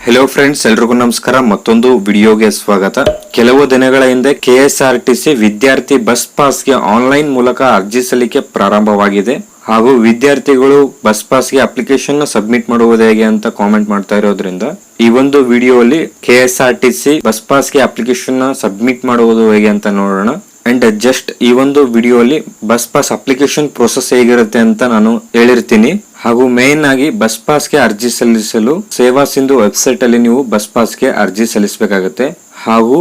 Hello friends, ಎಲ್ರಿಗೂ ನಮಸ್ಕಾರ. ಮತ್ತೊಂದು ವಿಡಿಯೋಗೆ ಸ್ವಾಗತ. ಕೆಲವು ದಿನಗಳ ಹಿಂದೆ ಕೆಎಸ್ಆರ್ಟಿಸಿ ವಿದ್ಯಾರ್ಥಿ ಬಸ್ ಪಾಸ್ಗೆ ಆನ್ಲೈನ್ ಮೂಲಕ ಅರ್ಜಿ ಸಲ್ಲಿಕೆ ಪ್ರಾರಂಭವಾಗಿದೆ ಹಾಗೂ ವಿದ್ಯಾರ್ಥಿಗಳು ಬಸ್ ಪಾಸ್ಗೆ ಅಪ್ಲಿಕೇಶನ್ ಸಬ್ಮಿಟ್ ಮಾಡುವುದು ಹೇಗೆ ಅಂತ ಕಾಮೆಂಟ್ ಮಾಡ್ತಾ ಇರೋದ್ರಿಂದ ಈ ಒಂದು ವಿಡಿಯೋಲಿ ಕೆಎಸ್ಆರ್ಟಿಸಿ ಬಸ್ ಪಾಸ್ಗೆ ಅಪ್ಲಿಕೇಶನ್ ಸಬ್ಮಿಟ್ ಮಾಡುವುದು ಹೇಗೆ ಅಂತ ನೋಡೋಣ. ಅಂಡ್ ಜಸ್ಟ್ ಈ ಒಂದು ವಿಡಿಯೋಲಿ ಬಸ್ ಪಾಸ್ ಅಪ್ಲಿಕೇಶನ್ ಪ್ರೋಸೆಸ್ ಹೇಗಿರುತ್ತೆ ಅಂತ ನಾನು ಹೇಳಿರ್ತೀನಿ. ಹಾಗೂ ಮೇನ್ ಆಗಿ ಬಸ್ ಪಾಸ್ಗೆ ಅರ್ಜಿ ಸಲ್ಲಿಸಲು ಸೇವಾ ಸಿಂಧು ವೆಬ್ಸೈಟ್ ಅಲ್ಲಿ ನೀವು ಬಸ್ ಪಾಸ್ಗೆ ಅರ್ಜಿ ಸಲ್ಲಿಸಬೇಕಾಗುತ್ತೆ. ಹಾಗೂ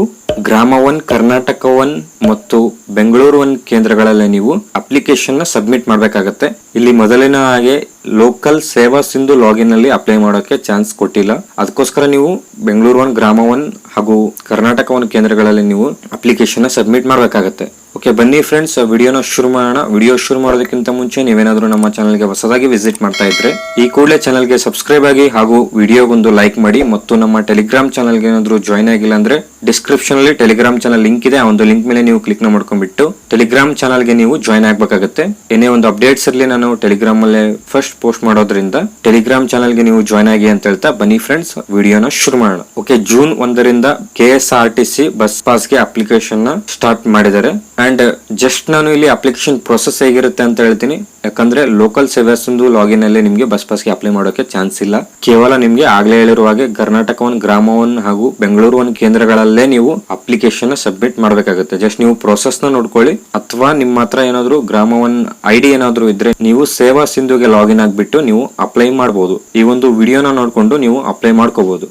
ಗ್ರಾಮ 1, ಕರ್ನಾಟಕ 1 ಮತ್ತು ಬೆಂಗಳೂರು 1 ಕೇಂದ್ರಗಳಲ್ಲಿ ನೀವು ಅಪ್ಲಿಕೇಶನ್ ಸಬ್ಮಿಟ್ ಮಾಡಬೇಕಾಗುತ್ತೆ. ಇಲ್ಲಿ ಮೊದಲಿನ ಹಾಗೆ ಲೋಕಲ್ ಸೇವಾ ಸಿಂಧು ಲಾಗಿನ್ ಅಲ್ಲಿ ಅಪ್ಲೈ ಮಾಡೋಕೆ ಚಾನ್ಸ್ ಕೊಟ್ಟಿಲ್ಲ. ಅದಕ್ಕೋಸ್ಕರ ನೀವು ಬೆಂಗಳೂರು 1, ಗ್ರಾಮ 1 ಹಾಗೂ ಕರ್ನಾಟಕ 1 ಕೇಂದ್ರಗಳಲ್ಲಿ ನೀವು ಅಪ್ಲಿಕೇಶನ್ ಸಬ್ಮಿಟ್ ಮಾಡಬೇಕಾಗುತ್ತೆ. ಓಕೆ, ಬನ್ನಿ ಫ್ರೆಂಡ್ಸ್, ವಿಡಿಯೋನ ಶುರು ಮಾಡೋಣ. ವಿಡಿಯೋ ಶುರು ಮಾಡೋದಕ್ಕಿಂತ ಮುಂಚೆ ನೀವೇನಾದ್ರೂ ನಮ್ಮ ಚಾನಲ್ಗೆ ಹೊಸದಾಗಿ ವಿಸಿಟ್ ಮಾಡ್ತಾ ಇದ್ರೆ ಈ ಕೂಡಲೇ ಚಾನಲ್ಗೆ ಸಬ್ಸ್ಕ್ರೈಬ್ ಆಗಿ ಹಾಗೂ ವಿಡಿಯೋಗೊಂದು ಲೈಕ್ ಮಾಡಿ. ಮತ್ತು ನಮ್ಮ ಟೆಲಿಗ್ರಾಮ್ ಚಾನಲ್ಗೆ ಏನಾದ್ರು ಜಾಯ್ನ್ ಆಗಿಲ್ಲ ಅಂದ್ರೆ ಡಿಸ್ಕ್ರಿಪ್ಷನ್ ಅಲ್ಲಿ ಟೆಲಿಗ್ರಾಮ್ ಚಾನಲ್ ಲಿಂಕ್ ಇದೆ. ಆ ಒಂದು ಲಿಂಕ್ ಮೇಲೆ ನೀವು ಕ್ಲಿಕ್ ಮಾಡ್ಕೊಂಡ್ಬಿಟ್ಟು ಟೆಲಿಗ್ರಾಮ್ ಚಾನಲ್ಗೆ ನೀವು ಜಾಯ್ನ್ ಆಗ್ಬೇಕಾಗುತ್ತೆ. ಏನೇ ಒಂದು ಅಪ್ಡೇಟ್ಸ್ ಇರಲಿ ನಾನು ಟೆಲಿಗ್ರಾಮ್ ಅಲ್ಲೇ ಫಸ್ಟ್ ಪೋಸ್ಟ್ ಮಾಡೋದ್ರಿಂದ ಟೆಲಿಗ್ರಾಮ್ ಚಾನಲ್ಗೆ ನೀವು ಜಾಯ್ನ್ ಆಗಿ ಅಂತ ಹೇಳ್ತಾ ಬನ್ನಿ ಫ್ರೆಂಡ್ಸ್, ವಿಡಿಯೋನ ಶುರು ಮಾಡೋಣ. ಓಕೆ, ಜೂನ್ 1ರಿಂದ ಕೆಎಸ್ಆರ್ಟಿಸಿ ಬಸ್ ಪಾಸ್ಗೆ ಅಪ್ಲಿಕೇಶನ್ ಸ್ಟಾರ್ಟ್ ಮಾಡಿದ್ದಾರೆ. ಅಂಡ್ ಜಸ್ಟ್ ನಾನು ಇಲ್ಲಿ ಅಪ್ಲಿಕೇಶನ್ ಪ್ರೊಸೆಸ್ ಹೇಗಿರುತ್ತೆ ಅಂತ ಹೇಳ್ತೀನಿ. ಯಾಕಂದ್ರೆ ಲೋಕಲ್ ಸೇವಾ ಸಿಂಧು ಲಾಗಿನ್ ಅಲ್ಲಿ ನಿಮ್ಗೆ ಬಸ್ ಪಾಸ್ಗೆ ಅಪ್ಲೈ ಮಾಡೋಕೆ ಚಾನ್ಸ್ ಇಲ್ಲ. ಕೇವಲ ನಿಮ್ಗೆ ಆಗ್ಲೇ ಹೇಳಿರುವ ಹಾಗೆ ಕರ್ನಾಟಕ 1, ಗ್ರಾಮ 1 ಹಾಗೂ ಬೆಂಗಳೂರು 1 ಕೇಂದ್ರಗಳಲ್ಲೇ ನೀವು ಅಪ್ಲಿಕೇಶನ್ ಸಬ್ಮಿಟ್ ಮಾಡಬೇಕಾಗುತ್ತೆ. ಜಸ್ಟ್ ನೀವು ಪ್ರೊಸೆಸ್ ನ ನೋಡ್ಕೊಳ್ಳಿ. ಅಥವಾ ನಿಮ್ಮ ಹತ್ರ ಏನಾದ್ರು ಗ್ರಾಮ 1 ಐಡಿ ಏನಾದ್ರು ಇದ್ರೆ ನೀವು ಸೇವಾ ಸಿಂಧುಗೆ ಲಾಗಿನ್ ಆಗ್ಬಿಟ್ಟು ನೀವು ಅಪ್ಲೈ ಮಾಡಬಹುದು. ಈ ಒಂದು ವಿಡಿಯೋನ ನೋಡ್ಕೊಂಡು ನೀವು ಅಪ್ಲೈ ಮಾಡ್ಕೋಬಹುದು.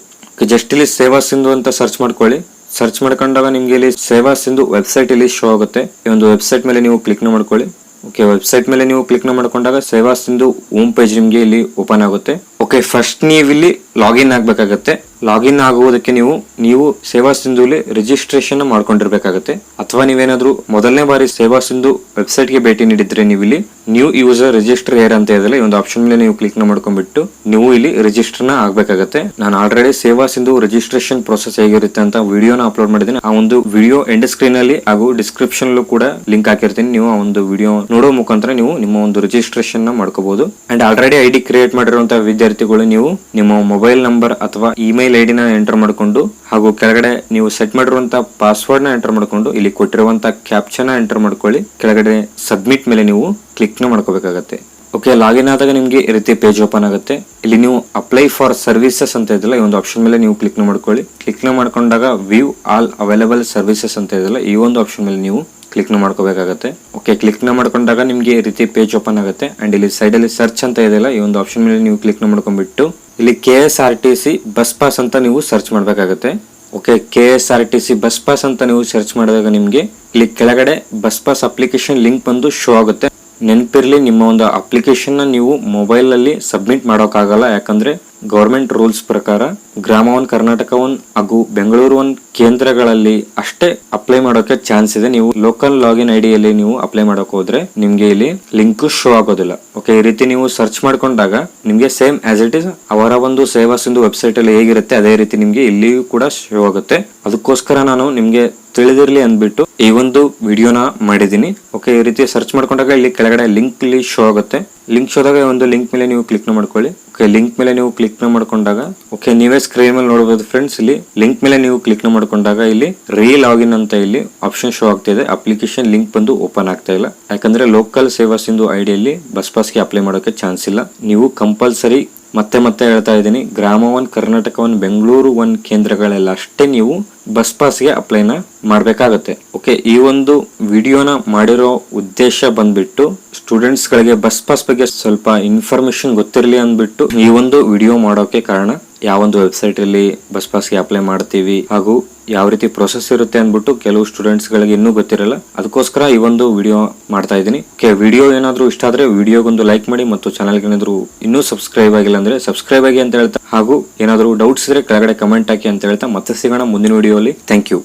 ಜಸ್ಟ್ ಇಲ್ಲಿ ಸೇವಾ ಸಿಂಧು ಅಂತ ಸರ್ಚ್ ಮಾಡ್ಕೊಳ್ಳಿ. ಸರ್ಚ್ ಮಾಡ್ಕೊಂಡಾಗ ನಿಮ್ಗೆ ಇಲ್ಲಿ ಸೇವಾ ಸಿಂಧು ವೆಬ್ಸೈಟ್ ಇಲ್ಲಿ ಶೋ ಆಗುತ್ತೆ. ಈ ಒಂದು ವೆಬ್ಸೈಟ್ ಮೇಲೆ ನೀವು ಕ್ಲಿಕ್ ಮಾಡ್ಕೊಳ್ಳಿ. ಓಕೆ, ವೆಬ್ಸೈಟ್ ಮೇಲೆ ನೀವು ಕ್ಲಿಕ್ ಮಾಡ್ಕೊಂಡಾಗ ಸೇವಾ ಸಿಂಧು ಹೋಮ್ ಪೇಜ್ ನಿಮ್ಗೆ ಇಲ್ಲಿ ಓಪನ್ ಆಗುತ್ತೆ. ಓಕೆ, ಫಸ್ಟ್ ನೀವು ಇಲ್ಲಿ ಲಾಗಿನ್ ಆಗ್ಬೇಕಾಗತ್ತೆ. ಲಾಗಿನ್ ಆಗುವುದಕ್ಕೆ ನೀವು ಸೇವಾ ಸಿಂಧುಲಿ ರಿಜಿಸ್ಟ್ರೇಷನ್ ಮಾಡ್ಕೊಂಡಿರ್ಬೇಕಾಗತ್ತೆ. ಅಥವಾ ನೀವೇನಾದ್ರೂ ಮೊದಲನೇ ಬಾರಿ ಸೇವಾ ಸಿಂಧು ವೆಬ್ಸೈಟ್ ಗೆ ಭೇಟಿ ನೀಡಿದ್ರೆ ನೀವು ಇಲ್ಲಿ ನ್ಯೂ ಯೂಸರ್ ರಿಜಿಸ್ಟರ್ ಏರ್ ಅಂತ ಇದೆಯಲ್ಲ, ಈ ಒಂದು ಆಪ್ಷನ್ ಮೇಲೆ ನೀವು ಕ್ಲಿಕ್ ಮಾಡ್ಕೊಂಡ್ಬಿಟ್ಟು ನೀವು ಇಲ್ಲಿ ರಿಜಿಸ್ಟರ್ ನ ಆಗ್ಬೇಕಾಗತ್ತೆ. ನಾನು ಆಲ್ರೆಡಿ ಸೇವಾ ಸಿಂಧು ರಿಜಿಸ್ಟ್ರೇಷನ್ ಪ್ರೊಸೆಸ್ ಹೇಗಿರುತ್ತೆ ಅಂತ ವಿಡಿಯೋನ ಅಪ್ಲೋಡ್ ಮಾಡಿದ್ದೀನಿ. ಆ ಒಂದು ವಿಡಿಯೋ ಎಂಡ್ ಸ್ಕ್ರೀನ್ ಅಲ್ಲಿ ಹಾಗೂ ಡಿಸ್ಕ್ರಿಪ್ಷನ್ ಕೂಡ ಲಿಂಕ್ ಹಾಕಿರ್ತೀನಿ. ನೀವು ಆ ಒಂದು ವಿಡಿಯೋ ನೋಡೋ ಮುಖಾಂತರ ನೀವು ನಿಮ್ಮ ಒಂದು ರಿಜಿಸ್ಟ್ರೇಷನ್ ನ ಮಾಡ್ಕೋಬಹುದು. ಅಂಡ್ ಆಲ್ರೆಡಿ ಐಡಿ ಕ್ರಿಯೇಟ್ ಮಾಡಿರುವಂತಹ ವಿದ್ಯಾರ್ಥಿಗಳು ನೀವು ನಿಮ್ಮ ಮೊಬೈಲ್ ನಂಬರ್ ಅಥವಾ ಇಮೇಲ್ ಐಡಿನ ಎಂಟರ್ ಮಾಡಿಕೊಂಡು ಹಾಗೂ ಕೆಳಗಡೆ ನೀವು ಸೆಟ್ ಮಾಡಿರುವಂತಹ ಪಾಸ್ವರ್ಡ್ ನ ಎಂಟರ್ ಮಾಡಿಕೊಂಡು ಇಲ್ಲಿ ಕೊಟ್ಟಿರುವಂತಹ ಕ್ಯಾಪ್ಚನ್ ಎಂಟರ್ ಮಾಡ್ಕೊಳ್ಳಿ. ಕೆಳಗಡೆ ಸಬ್ಮಿಟ್ ಮೇಲೆ ನೀವು ಕ್ಲಿಕ್ ನ ಮಾಡ್ಕೋಬೇಕಾಗತ್ತೆ. ಓಕೆ, ಲಾಗಿನ್ ಆದಾಗ ನಿಮ್ಗೆ ಈ ರೀತಿ ಪೇಜ್ ಓಪನ್ ಆಗುತ್ತೆ. ಇಲ್ಲಿ ನೀವು ಅಪ್ಲೈ ಫಾರ್ ಸರ್ವಿಸಸ್ ಅಂತ ಇದೆಯಲ್ಲ, ಈ ಒಂದು ಆಪ್ಷನ್ ಮೇಲೆ ನೀವು ಕ್ಲಿಕ್ ನ ಮಾಡ್ಕೊಳ್ಳಿ. ಕ್ಲಿಕ್ ನ ಮಾಡ್ಕೊಂಡಾಗ ವ್ಯೂ ಆಲ್ ಅವೈಲೇಬಲ್ ಸರ್ವಿಸಸ್ ಅಂತ ಇದೆಯಲ್ಲ, ಈ ಒಂದು ಆಪ್ಷನ್ ಮೇಲೆ ನೀವು ಕ್ಲಿಕ್ ನ ಮಾಡ್ಕೋಬೇಕಾಗತ್ತೆ. ಓಕೆ, ಕ್ಲಿಕ್ ನ ಮಾಡ್ಕೊಂಡಾಗ ನಿಮ್ಗೆ ಈ ರೀತಿ ಪೇಜ್ ಓಪನ್ ಆಗುತ್ತೆ. ಅಂಡ್ ಇಲ್ಲಿ ಸೈಡ್ ಅಲ್ಲಿ ಸರ್ಚ್ ಅಂತ ಇದೆಯಲ್ಲ, ಈ ಒಂದು ಆಪ್ಷನ್ ಮೇಲೆ ನೀವು ಕ್ಲಿಕ್ ನ ಮಾಡ್ಕೊಂಡ್ಬಿಟ್ಟು ಇಲ್ಲಿ ಕೆಎಸ್ಆರ್ಟಿಸಿ ಬಸ್ ಪಾಸ್ ಅಂತ ನೀವು ಸರ್ಚ್ ಮಾಡ್ಬೇಕಾಗತ್ತೆ. ಓಕೆ, ಕೆಎಸ್ಆರ್ಟಿಸಿ ಬಸ್ ಪಾಸ್ ಅಂತ ನೀವು ಸರ್ಚ್ ಮಾಡಿದಾಗ ನಿಮ್ಗೆ ಇಲ್ಲಿ ಕೆಳಗಡೆ ಬಸ್ ಪಾಸ್ ಅಪ್ಲಿಕೇಶನ್ ಲಿಂಕ್ ಬಂದು ಶೋ ಆಗುತ್ತೆ. ನೆನಪಿರ್ಲಿ, ನಿಮ್ಮ ಒಂದು ಅಪ್ಲಿಕೇಶನ್ ನ ನೀವು ಮೊಬೈಲ್ ಅಲ್ಲಿ ಸಬ್ಮಿಟ್ ಮಾಡೋಕ್ಕಾಗಲ್ಲ. ಯಾಕಂದ್ರೆ ಗವರ್ಮೆಂಟ್ ರೂಲ್ಸ್ ಪ್ರಕಾರ ಗ್ರಾಮ 1, ಕರ್ನಾಟಕ 1 ಹಾಗೂ ಬೆಂಗಳೂರು 1 ಕೇಂದ್ರಗಳಲ್ಲಿ ಅಷ್ಟೇ ಅಪ್ಲೈ ಮಾಡೋಕೆ ಚಾನ್ಸ್ ಇದೆ. ನೀವು ಲೋಕಲ್ ಲಾಗಿನ್ ಐಡಿಯಲ್ಲಿ ನೀವು ಅಪ್ಲೈ ಮಾಡೋಕೆ ಹೋದ್ರೆ ನಿಮ್ಗೆ ಇಲ್ಲಿ ಲಿಂಕ್ ಶೋ ಆಗೋದಿಲ್ಲ. ಓಕೆ, ಈ ರೀತಿ ನೀವು ಸರ್ಚ್ ಮಾಡ್ಕೊಂಡಾಗ ನಿಮ್ಗೆ ಸೇಮ್ ಆಸ್ ಇಟ್ ಇಸ್ ಅವರ ಒಂದು ಸೇವಾ ಸಿಂಧು ವೆಬ್ಸೈಟ್ ಅಲ್ಲಿ ಹೇಗಿರುತ್ತೆ ಅದೇ ರೀತಿ ನಿಮ್ಗೆ ಇಲ್ಲಿಯೂ ಕೂಡ ಶೋ ಆಗುತ್ತೆ. ಅದಕ್ಕೋಸ್ಕರ ನಾನು ನಿಮ್ಗೆ ತಿಳಿದಿರ್ಲಿ ಅಂದ್ಬಿಟ್ಟು ಈ ಒಂದು ವಿಡಿಯೋನ ಮಾಡಿದೀನಿ. ಓಕೆ, ಈ ರೀತಿ ಸರ್ಚ್ ಮಾಡ್ಕೊಂಡಾಗ ಇಲ್ಲಿ ಕೆಳಗಡೆ ಲಿಂಕ್ ಇಲ್ಲಿ ಶೋ ಆಗುತ್ತೆ. ಲಿಂಕ್ ಶೋ ಆದಾಗ ಒಂದು ಲಿಂಕ್ ಮೇಲೆ ನೀವು ಕ್ಲಿಕ್ ನ ಮಾಡ್ಕೊಳ್ಳಿ. ಓಕೆ, ಲಿಂಕ್ ಮೇಲೆ ನೀವು ಕ್ಲಿಕ್ ನ ಮಾಡ್ಕೊಂಡಾಗ ಓಕೆ ನೀವೇ ಸ್ಕ್ರೀನ್ ಮೇಲೆ ನೋಡಬಹುದು ಫ್ರೆಂಡ್ಸ್. ಇಲ್ಲಿ ಲಿಂಕ್ ಮೇಲೆ ನೀವು ಕ್ಲಿಕ್ ನ ಮಾಡ್ಕೊಂಡಾಗ ಇಲ್ಲಿ ರೀ ಲಾಗಿನ್ ಅಂತ ಇಲ್ಲಿ ಆಪ್ಷನ್ ಶೋ ಆಗ್ತಾ ಇದೆ. ಅಪ್ಲಿಕೇಶನ್ ಲಿಂಕ್ ಬಂದು ಓಪನ್ ಆಗ್ತಾ ಇಲ್ಲ. ಯಾಕಂದ್ರೆ ಲೋಕಲ್ ಸೇವಾ ಸಿಂಧು ಐಡಿಯಲ್ಲಿ ಬಸ್ ಪಾಸ್ಗೆ ಅಪ್ಲೈ ಮಾಡೋಕೆ ಚಾನ್ಸ್ ಇಲ್ಲ. ನೀವು ಕಂಪಲ್ಸರಿ ಮತ್ತೆ ಹೇಳ್ತಾ ಇದ್ದೀನಿ, ಗ್ರಾಮ 1, ಕರ್ನಾಟಕ 1, ಬೆಂಗಳೂರು 1 ಕೇಂದ್ರಗಳೆಲ್ಲ ಅಷ್ಟೇ ನೀವು ಬಸ್ ಪಾಸ್ಗೆ ಅಪ್ಲೈನ ಮಾಡ್ಬೇಕಾಗತ್ತೆ. ಓಕೆ, ಈ ಒಂದು ವಿಡಿಯೋನ ಮಾಡಿರೋ ಉದ್ದೇಶ ಬಂದ್ಬಿಟ್ಟು ಸ್ಟೂಡೆಂಟ್ಸ್ ಗಳಿಗೆ ಬಸ್ ಪಾಸ್ ಬಗ್ಗೆ ಸ್ವಲ್ಪ ಇನ್ಫಾರ್ಮೇಶನ್ ಗೊತ್ತಿರಲಿ ಅಂದ್ಬಿಟ್ಟು ಈ ಒಂದು ವಿಡಿಯೋ ಮಾಡೋಕೆ ಕಾರಣ. ಯಾವೊಂದು ವೆಬ್ಸೈಟ್ ಅಲ್ಲಿ ಬಸ್ ಪಾಸ್ಗೆ ಅಪ್ಲೈ ಮಾಡ್ತೀವಿ ಹಾಗೂ ಯಾವ ರೀತಿ ಪ್ರೊಸೆಸ್ ಇರುತ್ತೆ ಅಂದ್ಬಿಟ್ಟು ಕೆಲವು ಸ್ಟೂಡೆಂಟ್ಸ್ ಗಳಿಗೆ ಇನ್ನೂ ಗೊತ್ತಿರಲ್ಲ. ಅದಕ್ಕೋಸ್ಕರ ಈ ಒಂದು ವಿಡಿಯೋ ಮಾಡ್ತಾ ಇದ್ದೀನಿ. ವಿಡಿಯೋ ಏನಾದ್ರೂ ಇಷ್ಟ ಆದ್ರೆ ವಿಡಿಯೋಗೊಂದು ಲೈಕ್ ಮಾಡಿ ಮತ್ತು ಚಾನಲ್ಗೆ ಏನಾದ್ರು ಇನ್ನೂ ಸಬ್ಸ್ಕ್ರೈಬ್ ಆಗಿಲ್ಲ ಅಂದ್ರೆ ಸಬ್ಸ್ಕ್ರೈಬ್ ಆಗಿ ಅಂತ ಹೇಳ್ತಾ ಹಾಗೂ ಏನಾದ್ರು ಡೌಟ್ಸ್ ಇದ್ರೆ ಕೆಳಗಡೆ ಕಮೆಂಟ್ ಹಾಕಿ ಅಂತ ಹೇಳ್ತಾ ಮತ್ತೆ ಸಿಗೋಣ ಮುಂದಿನ ವಿಡಿಯೋಲಿ. Thank you.